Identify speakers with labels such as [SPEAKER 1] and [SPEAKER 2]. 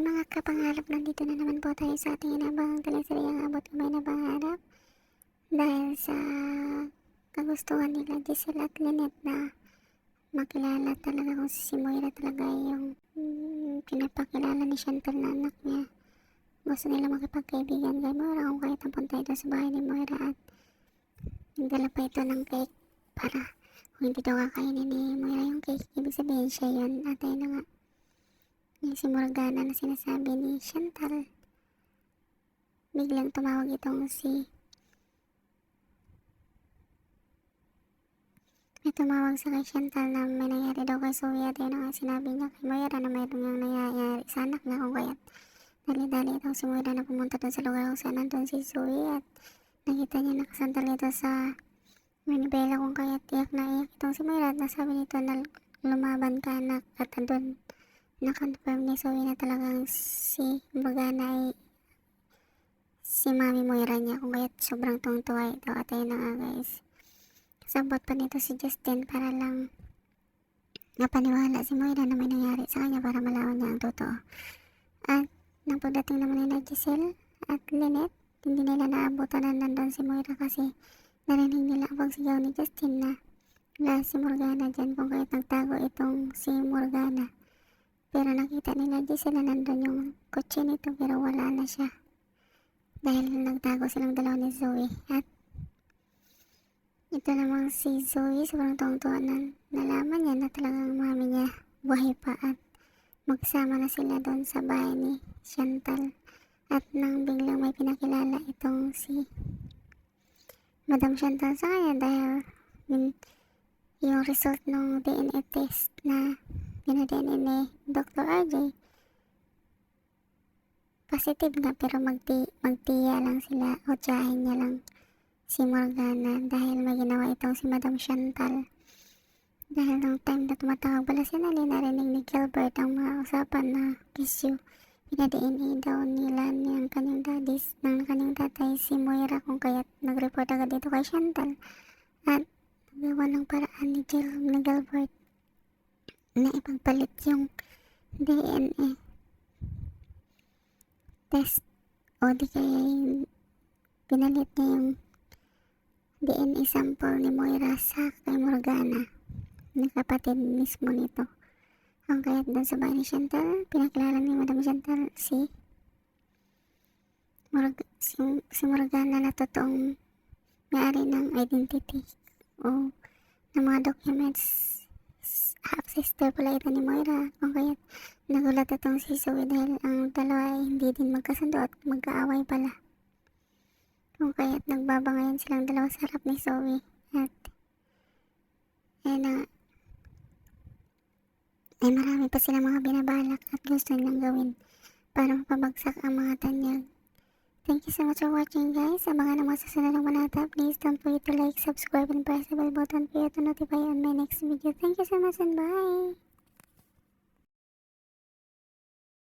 [SPEAKER 1] mga kapangarap, nandito na naman po tayo sa ating inabangang teleseryeng Abot Kamay na Pangarap. Dahil sa kagustuhan nila Giselle at Lynette na makilala talaga kung si Moira talaga yung pinapakilala ni Chantal na anak niya. Gusto nila makipagkaibigan kay Moira kung kahit napunta ito sa bahay ni Moira at nagdala pa ito ng cake para kung hindi daw kakainin ni Moira yung cake, ibig sabihin siya yun. At ayun na nga, yung si Morgana na sinasabi ni Chantal, biglang tumawag itong may tumawag sa kay Chantal na may nangyari daw kay Zoe at yun nga sinabi niya kay Moira na mayroon niyang nangyayari sa anak niya kung kaya't dali-dali itong si Moira na pumunta doon sa lugar kung saan nandun si Zoe at nakita niya nakasantal ito sa manibela kung kaya't iyak na iyak itong si Moira at nasabi nito na lumaban ka anak at doon na-confirm ni Zoe na talagang si Morgana ay si Mami Moira niya kung kaya't sobrang tungtuwa ito at ayun na nga guys. Sabot pa nito si Justin para lang napaniwala si Moira na may nangyari sa kanya para malaman niya ang totoo. At nang pagdating naman nila Giselle at Lynette, hindi nila naabutan na nandun si Moira kasi narinig nila ang pagsigaw ni Justin na wala si Morgana dyan kung kahit nagtago itong si Morgana. Pero nakita nila Giselle na nandun yung kotse nito pero wala na siya dahil nagtago silang dalawa ni Zoe. At ito namang si Zoe, sobrang tuwang-tuwa na nalaman niya na talagang mami niya buhay pa at magsama na sila doon sa bahay ni Chantal. At nang biglang may pinakilala itong si Madam Chantal sa kanya dahil yung result ng DNA test na pinadala ni Dr. RJ positive na pero magtiya lang sila o tiyahin niya lang si Morgana dahil may ginawa itong si Madam Chantal. Dahil nung time na tumatawag pala si Nali, narinig ni Gilbert ang mga usapan na issue. Pinadna daw nila ng kanyang daddies ng kanyang tatay si Moira kung kaya't nag-report agad dito kay Chantal. At nagawa ng paraan ni Gilbert na ipagpalit yung DNA test o di kaya yung pinalit niya yung DNA sample ni Moira sa kay Morgana na kapatid mismo nito. Ang kaya't doon sa bahay ni Chantal, pinakilala ni Madam Chantal si Morgana na totoong may-ari ng identity o ng mga documents. Half-sister pala ito ni Moira. Ang kaya't nagulat itong si Zoe dahil ang dalawa ay hindi din magkasundo at magkaaway pala. Kung kaya't nagbabangayan silang dalawa sa harap ni Zoe at ay marami pa silang mga binabalak at gusto nilang gawin para mapabagsak ang mga tanyag. Thank you so much for watching guys. Abangan ang mga susunod ng manata. Please don't forget to like, subscribe and press the bell button for you to notify on my next video. Thank you so much and bye!